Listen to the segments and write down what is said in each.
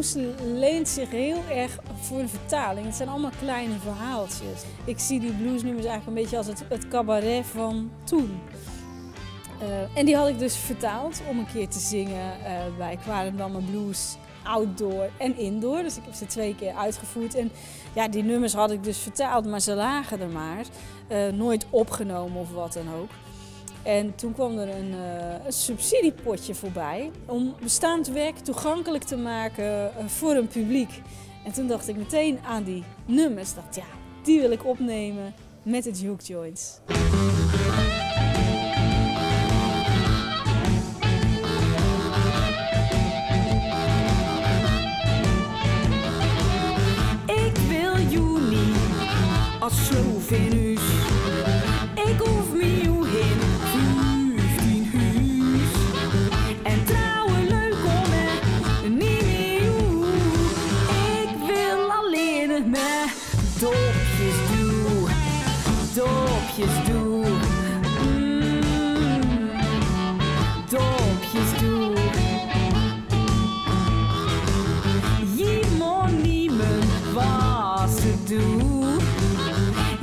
blues leent zich heel erg voor de vertaling. Het zijn allemaal kleine verhaaltjes. Ik zie die bluesnummers eigenlijk een beetje als het cabaret van toen. En die had ik dus vertaald om een keer te zingen bij Quarendammer Blues outdoor en indoor. Dus ik heb ze 2 keer uitgevoerd. En ja, die nummers had ik dus vertaald, maar ze lagen er maar. Nooit opgenomen of wat dan ook. En toen kwam er een subsidiepotje voorbij om bestaand werk toegankelijk te maken voor een publiek. En toen dacht ik meteen aan die nummers. Dacht, ja, die wil ik opnemen met de Juke Joints. Ik wil jou niet als Slovenus. Ik hoef me jou in 15 huis. En trouwen leuk om en niet meer jou. Ik wil alleen maar dopjes doen. Dopjes doen. Dopjes doen. Je moet niet meer wat te doen.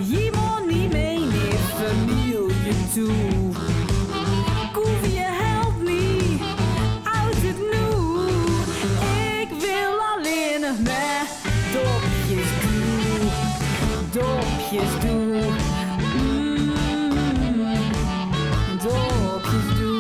Je moet niet mee naar familie toe. Koevie helpt niet uit het nu. Ik wil alleen maar dopjes doen. Dopjes doen. Dopjes doen.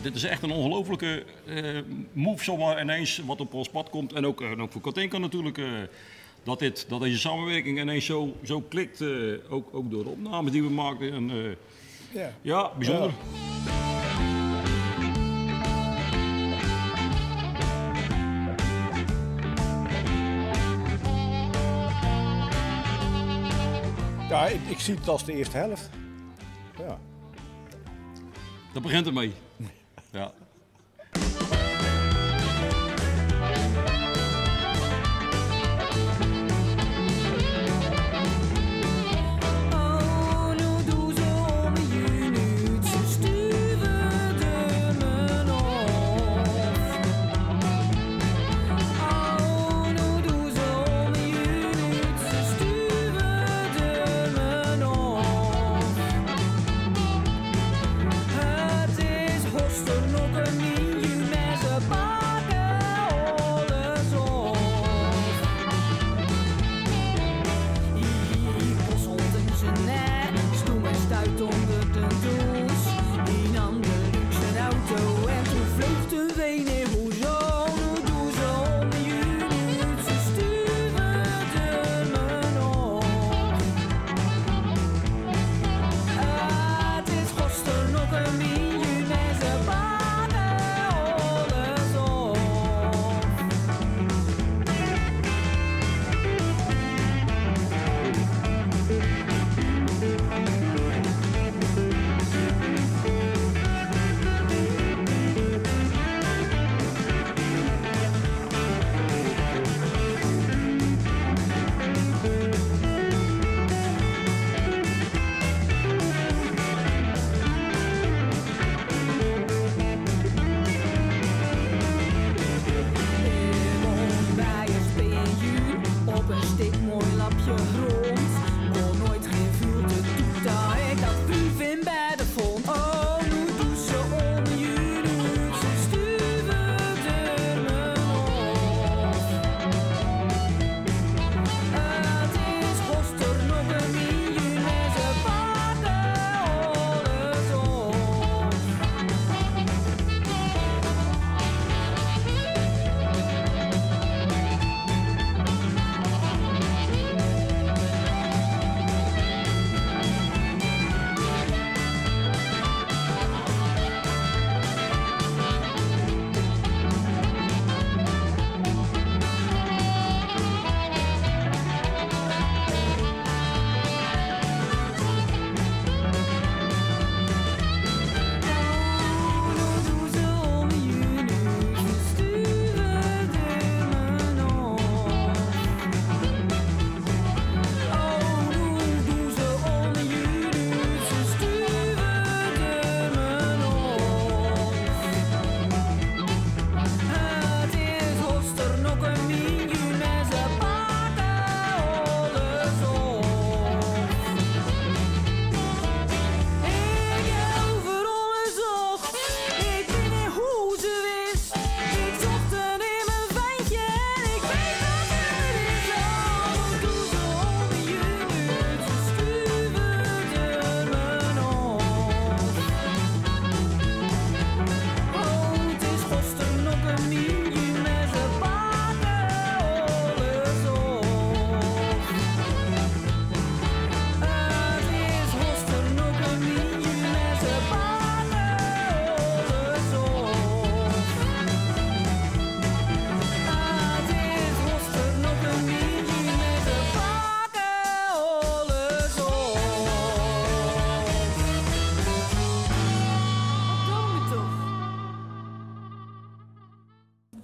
Dit is echt een ongelofelijke move zomaar ineens wat op ons pad komt. En ook voor Katinka natuurlijk. dat deze samenwerking ineens zo klikt, ook door de opnames die we maakten. En, ja, bijzonder. Ja, ik zie het als de eerste helft. Ja. Dat begint ermee. Ja.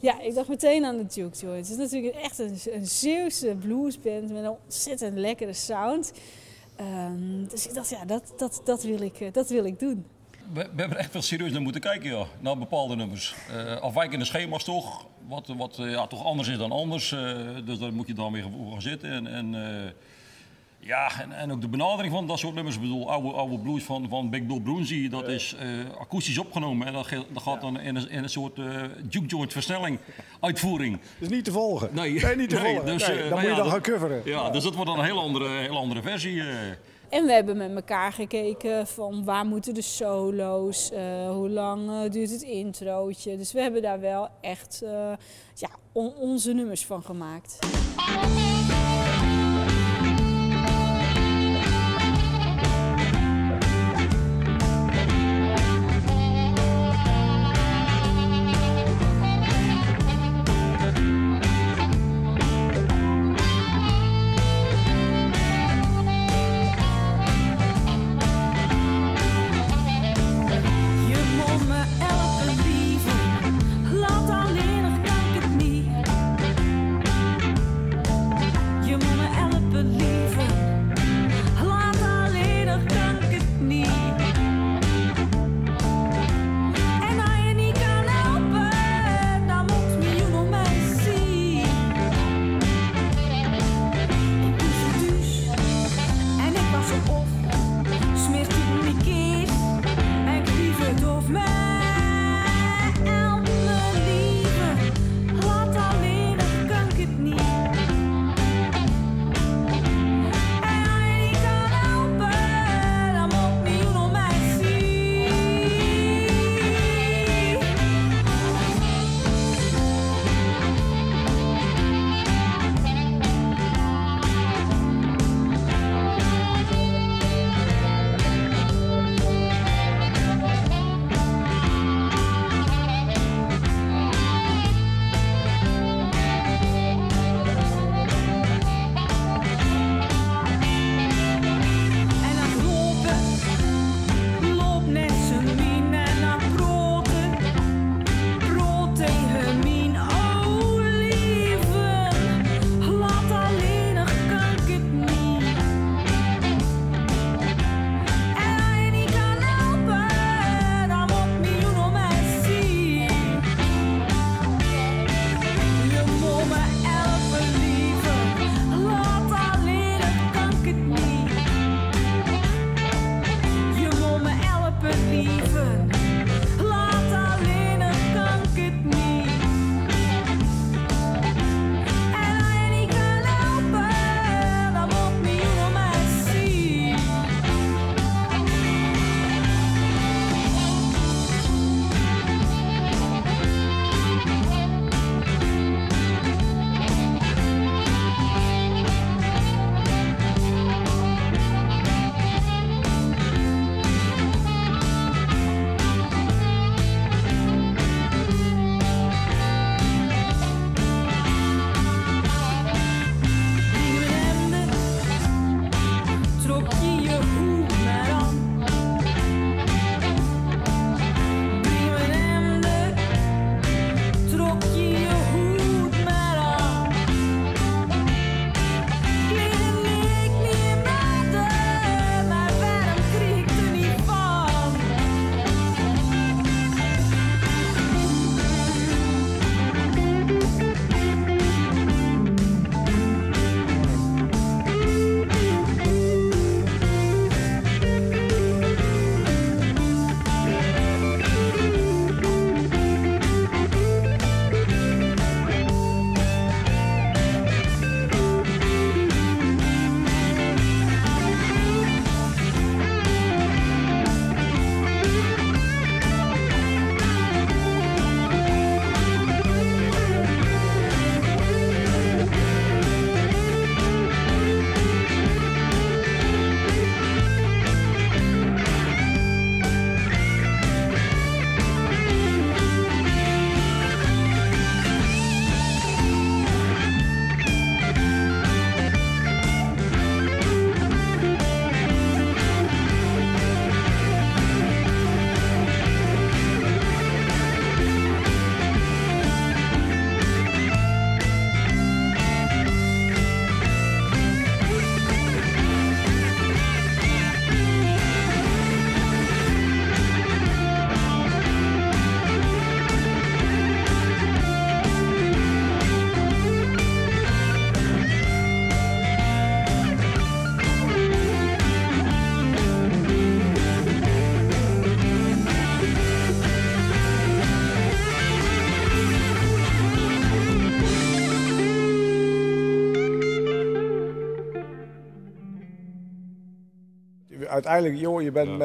Ja, ik dacht meteen aan de Duke Joints. Het is natuurlijk echt een Zeeuwse bluesband met een ontzettend lekkere sound. Dus ik dacht, ja, dat wil ik doen. We hebben er echt wel serieus naar moeten kijken, ja, naar bepaalde nummers. Afwijkende schema's toch, wat ja, toch anders is dan anders. Dus daar moet je dan weer voor gaan zitten. En ook de benadering van dat soort nummers. Ik bedoel, oude blues van Big Bill Broonzy, dat is akoestisch opgenomen. En dat gaat dan in een soort juke joint versnelling uitvoering. Dat is niet te volgen. Nee, niet te volgen. Dus, dan moet je dan gaan coveren. Ja, dus dat wordt dan een heel andere versie. En we hebben met elkaar gekeken van waar moeten de solo's, hoe lang duurt het introotje. Dus we hebben daar wel echt onze nummers van gemaakt. trok je je hoed maar aan. Prima hemden, trok je je hoed maar aan. Kleedde ik niet maten, maar waarom kreeg ik er niet van? Uiteindelijk, joh, je bent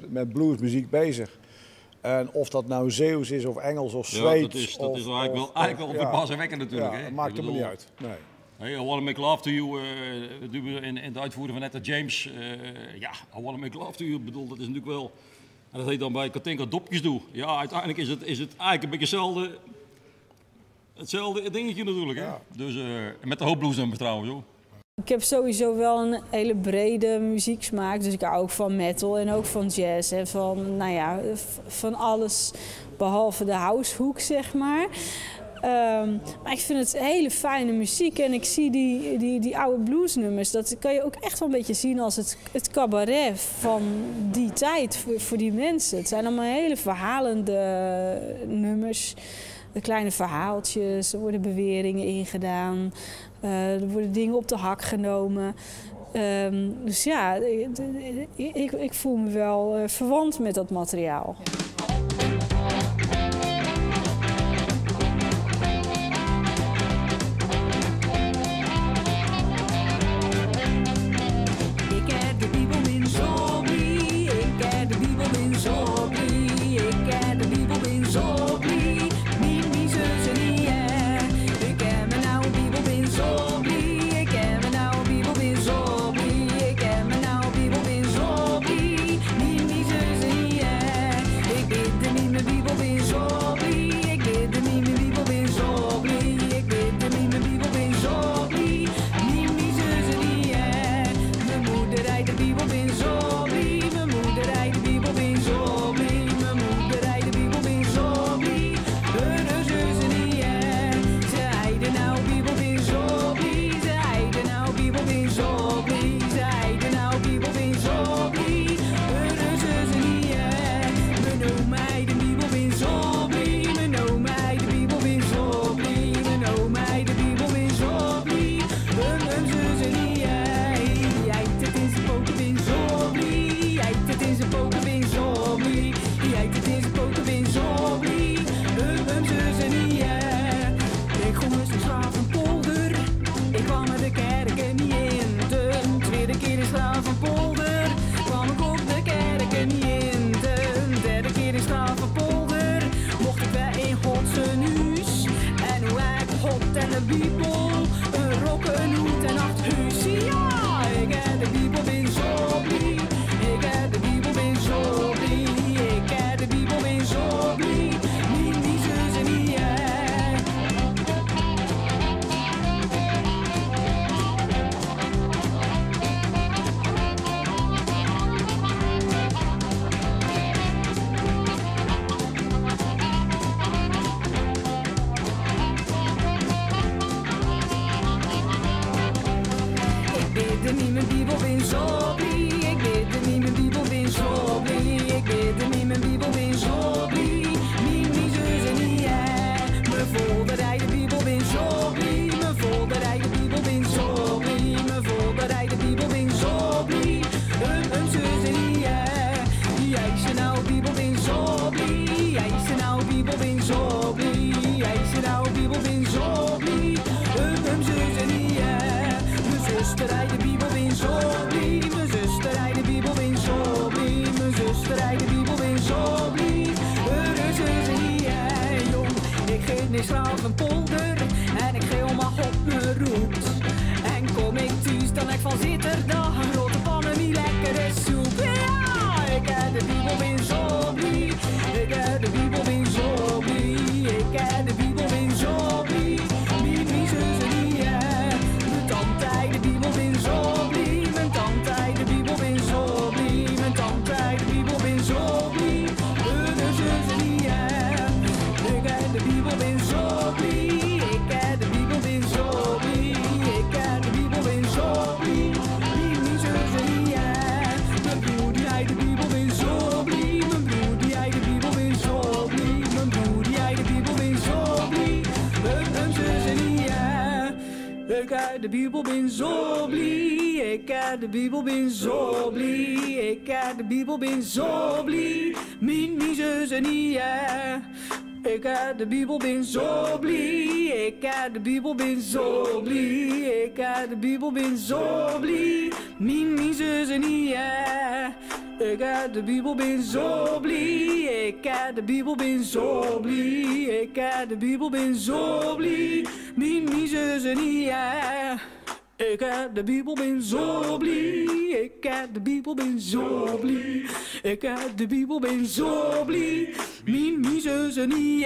met bluesmuziek bezig. En of dat nou Zeeuws is of Engels of Zweeds. Dat is eigenlijk wel verbazingwekkend natuurlijk. Ja, hè? dat maakt helemaal niet uit. Nee. Hey, I Wanna Make Love to You, doen we in de uitvoering van Etta James. I Wanna Make Love to You, bedoel, dat is natuurlijk wel... En dat heet dan bij Katinka Dopjes Doe. Ja, uiteindelijk is het eigenlijk een beetje hetzelfde dingetje natuurlijk. Hè? Ja. Dus, met de hoop bluesnummers trouwens, joh. Ik heb sowieso wel een hele brede muzieksmaak, dus ik hou ook van metal en ook van jazz en van, nou ja, van alles behalve de househoek, zeg maar. Maar ik vind het hele fijne muziek en ik zie die oude bluesnummers, dat kan je ook echt wel een beetje zien als het cabaret van die tijd voor die mensen. Het zijn allemaal hele verhalende nummers, de kleine verhaaltjes, er worden beweringen ingedaan. Er worden dingen op de hak genomen. Dus ja, ik voel me wel verwant met dat materiaal. Ik heb de Bijbel in Zobri, ik heb de Bijbel in Zobri, ik heb de Bijbel in Zobri, niet zus en niet ik heb mijn oude Bijbel in Zobri, ik heb mijn oude Bijbel in Zobri, ik heb mijn oude Bijbel in Zobri, niet zus en niet ik bid er niet mijn Bijbel in Zobri, ik bid er niet mijn Bijbel in Zobri, ik bid er niet mijn Bijbel in Zobri, niet zus en niet mijn moeder rijdt de Bijbel in Zobri, mijn moeder rijdt de Bijbel in Zobri, mijn moeder rijdt de Bijbel in Zobri, de zus en niet ze rijden nou Bijbel in Zobri, ze rijden nou Bijbel in Zobri, ze rijden nou Bijbel in Zobri, de zus en niet mijn oma rijdt de Bijbel in Zobri, mijn oma rijdt de Bijbel in Zobri, mijn oma rijdt de Bijbel in Zobri, mijn zus en niet jij het in zijn poten in Zobri, jij het in zijn poten in Zobri, jij het in zijn poten in Zobri, mijn zus en niet ik kom eens van Slavenpolder, ik kwam er de kerken niet in, de tweede keer in Slavenpolder, kwam ik op de kerken niet in, de derde keer in Slavenpolder, mocht ik bij in Gods huis, en hoe ik God en de Bijbel, een rok, een hoed en 8 huis, ja, ik heb de Bijbel in Zobri, ik heb de Bijbel in Zobri, ik heb de Bijbel in Zobri, niet zus en niet is graag een polder en ik geel mag op me roept. En kom ik thuis, dan ik van zitterdag een grote pan en die lekkere soep. Ja, ik heb de Bibel ben zo blij. Ik heb de Bibel ben zo blij. Ik heb de Bibel ben zo blij. Mijn zus en die, mijn tante, de Bibel ben zo blij. Mijn tante, de Bibel ben zo blij. Mijn tante, de Bibel ben zo blij. De zus en die, ik heb de Bibel ben zo blij. Ik heb de Bibel ben zo blij. Ik heb de Bibel ben zo blij. Mijn zus en die, mijn broer die hij de Bibel ben zo blij. Mijn broer die hij de Bibel ben zo blij. Mijn broer die hij de Bibel ben zo blij. Mijn zus en die, ik heb de Bibel ben zo blij. Ik heb de Bibel ben zo blij. Ik heb de Bibel ben zo blij. Mijn zus en die, ik heb de Bibel ben zo blij. Ik heb de Bibel ben zo blij. Ik heb de Bibel ben zo blij. Mijn zus en die, ik heb de Bibel ben zo blij. Ik heb de Bibel ben zo blij. Ik heb de Bibel ben zo blij. Mijn zus en die,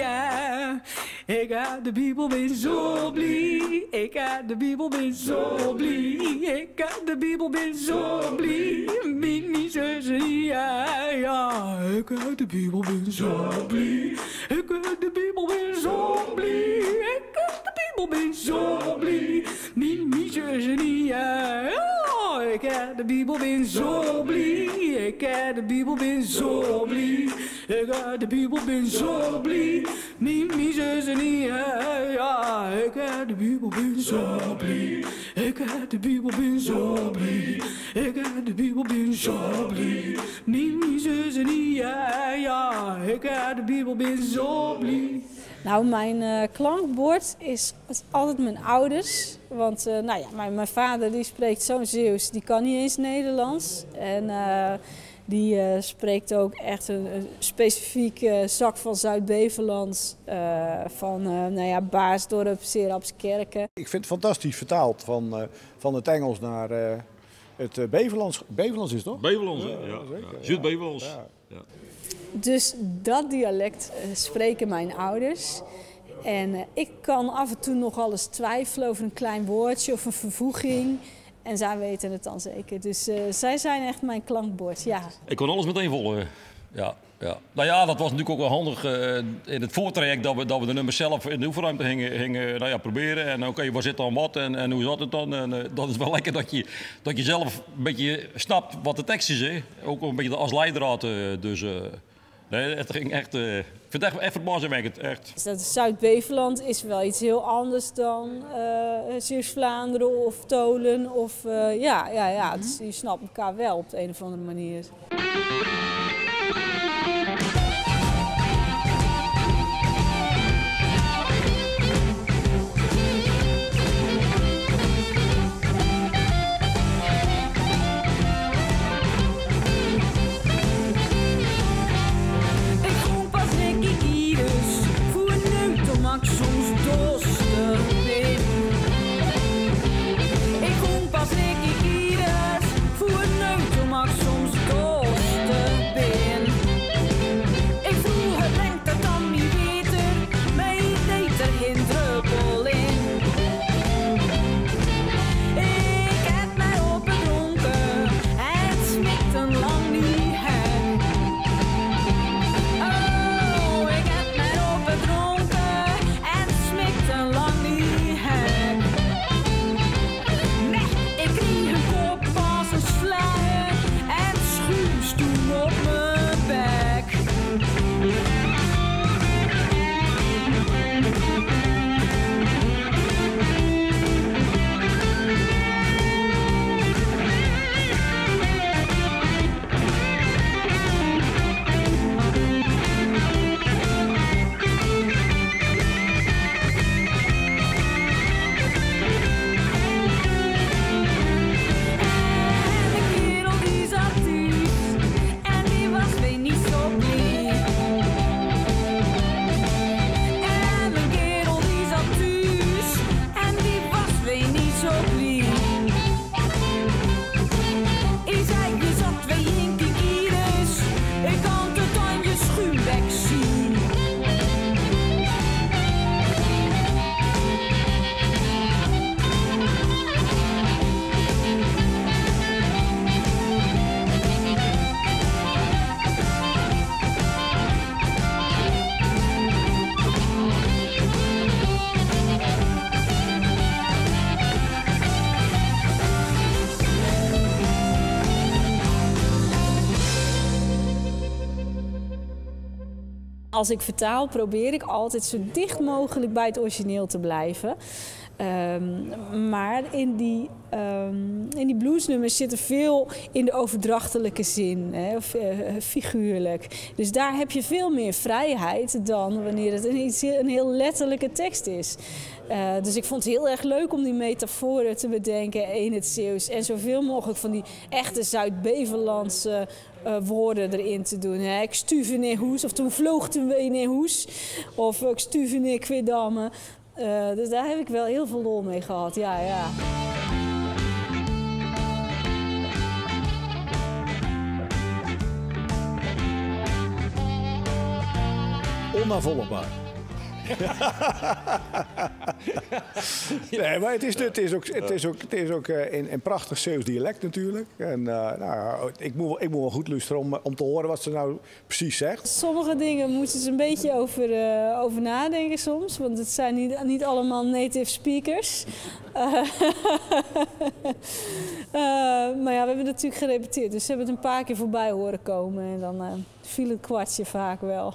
ik heb de Bibel ben zo blij. Ik heb de Bibel ben zo blij. Ik heb de Bibel ben zo blij. Mijn zus en die, ik heb de Bibel ben zo blij. Ik heb de Bibel ben zo blij. Ik heb de Bibel ben zo blij. Mijn zus en die, ja, ik heb de Bibel ben zo blij. Ik heb de Bibel ben zo blij. Ik heb de Bibel ben zo blij. Mijn zus en die, oh, ik heb de Bibel ben zo blij. Ik heb de Bibel ben zo blij. Ik heb de Bibel ben zo blij. Mijn zus en die, ja, ik heb de Bibel ben zo blij. Ik heb de Bibel ben zo blij. Ik heb de Bibel ben zo blij. Mijn zus en die, ja, ik heb de Bibel ben zo blij. Nou, mijn klankbord is altijd mijn ouders. Want nou ja, mijn vader die spreekt zo'n Zeeuws, die kan niet eens Nederlands. En die spreekt ook echt een specifiek zak van Zuid-Bevelands. Van nou ja, Baarsdorp, Serapskerken. Ik vind het fantastisch vertaald van het Engels naar het Bevelands. Bevelands is het toch? Bevelands, hè? Ja. Zeker. Ja. Zuid-Bevelands. Ja. Ja. Dus dat dialect spreken mijn ouders. En ik kan af en toe nog eens twijfelen over een klein woordje of een vervoeging. En zij weten het dan zeker. Dus zij zijn echt mijn klankbord, ja. Ik kon alles meteen volgen. Ja, ja. Nou ja, dat was natuurlijk ook wel handig in het voortraject dat we de nummers zelf in de oefenruimte gingen nou ja, proberen. En oké, waar zit dan wat en hoe zat het dan? En dat is wel lekker dat je zelf een beetje snapt wat de tekst is. Hè? Ook een beetje als leidraad. Dus nee, het ging echt... ik vind het echt verbazingwekkend, echt. Dus dat Zuid-Beveland is wel iets heel anders dan Zeeuws-Vlaanderen of Tolen. Of, ja. Dus je snapt elkaar wel op de een of andere manier. En als ik vertaal, probeer ik altijd zo dicht mogelijk bij het origineel te blijven. Maar in die bluesnummers zit er veel in de overdrachtelijke zin, hè, of figuurlijk. Dus daar heb je veel meer vrijheid dan wanneer het een heel letterlijke tekst is. Dus ik vond het heel erg leuk om die metaforen te bedenken in het Zeeuws. En zoveel mogelijk van die echte Zuid-Bevelandse woorden erin te doen. Hè. Ik stuven in hoes, of toen vloogten we in hoes. Of ik stuven in Kwedamme. Dus daar heb ik wel heel veel lol mee gehad, ja. Onnavolgbaar. Nee, maar het is ook een prachtig Zeeuws dialect natuurlijk. En ik moet wel goed luisteren om te horen wat ze nou precies zegt. Sommige dingen moeten ze een beetje over nadenken soms, want het zijn niet allemaal native speakers. Maar ja, we hebben natuurlijk gerepeteerd, dus ze hebben het een paar keer voorbij horen komen en dan viel het kwartje vaak wel.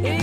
Ik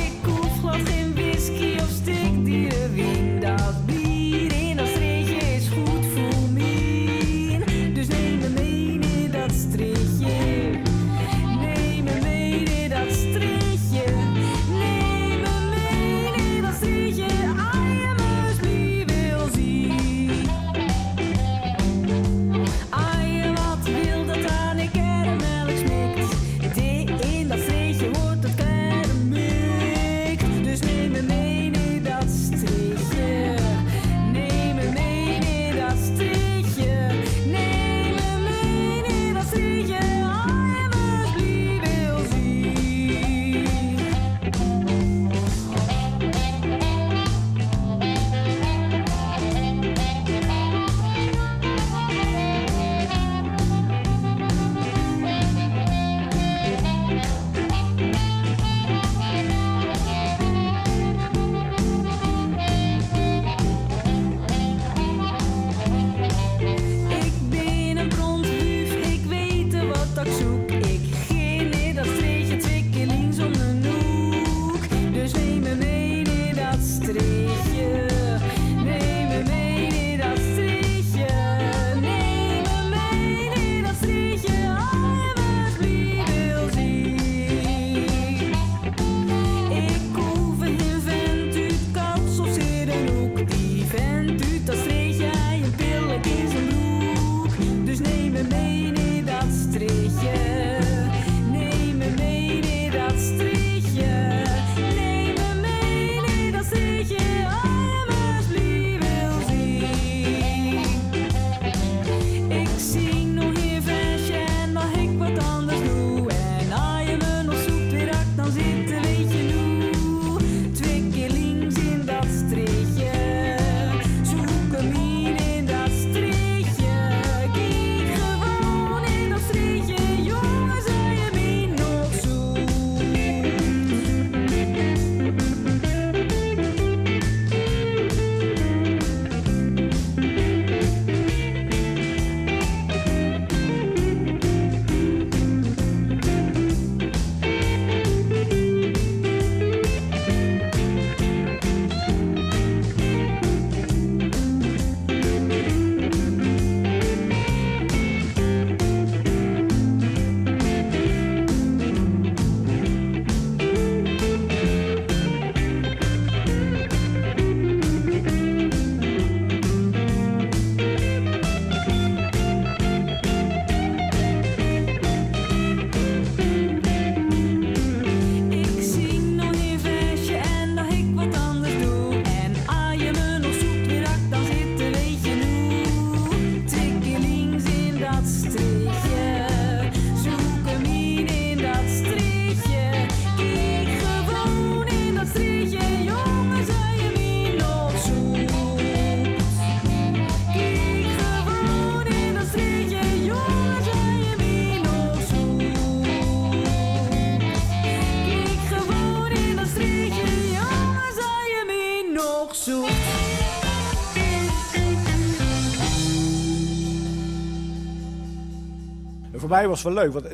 voor mij was het wel leuk, want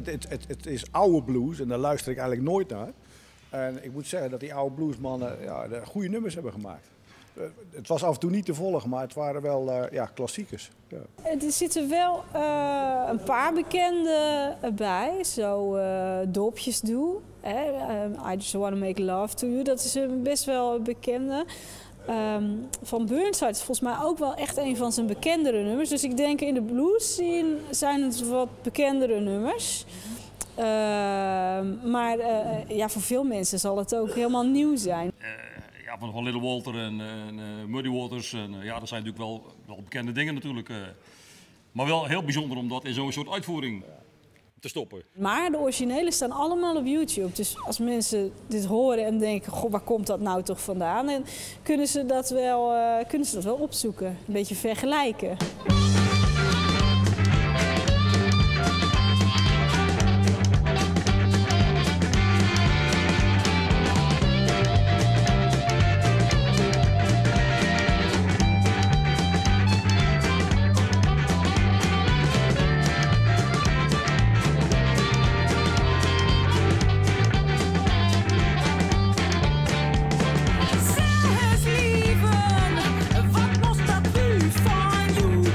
het is oude blues en daar luister ik eigenlijk nooit naar. En ik moet zeggen dat die oude bluesmannen de goede nummers hebben gemaakt. Het was af en toe niet te volgen, maar het waren wel klassiekers. Ja. Er zitten wel een paar bekende bij, zo Dopjes Doe. I Just Wanna Make Love To You, dat is best wel bekende. Van Burnside is volgens mij ook wel echt een van zijn bekendere nummers. Dus ik denk in de blues scene zijn het wat bekendere nummers. Maar voor veel mensen zal het ook helemaal nieuw zijn. Van Little Walter en Muddy Waters. En, dat zijn natuurlijk wel bekende dingen natuurlijk. Maar wel heel bijzonder om dat in zo'n soort uitvoering te stoppen. Maar de originele staan allemaal op YouTube. Dus als mensen dit horen en denken, goh, waar komt dat nou toch vandaan? En kunnen ze dat wel opzoeken, een beetje vergelijken. Zeg eens lieve, wat was dat nu van jou?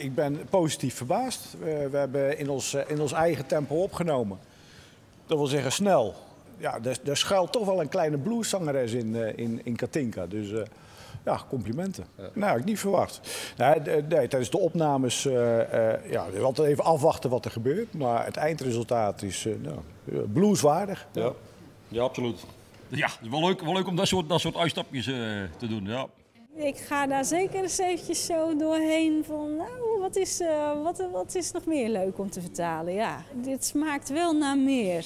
ik ben positief verbaasd. We hebben in ons eigen tempo opgenomen. Dat wil zeggen snel. Ja, er schuilt toch wel een kleine blueszangeres in Katinka. Dus ja, complimenten. Ja. Nou, had ik niet verwacht. Nee, tijdens de opnames altijd even afwachten wat er gebeurt. Maar het eindresultaat is blueswaardig. Ja. Ja, absoluut. Ja, het is wel leuk om dat soort uitstapjes te doen. Ja. Ik ga daar zeker eens eventjes zo doorheen van, nou, wat is nog meer leuk om te vertalen? Ja, dit smaakt wel naar meer.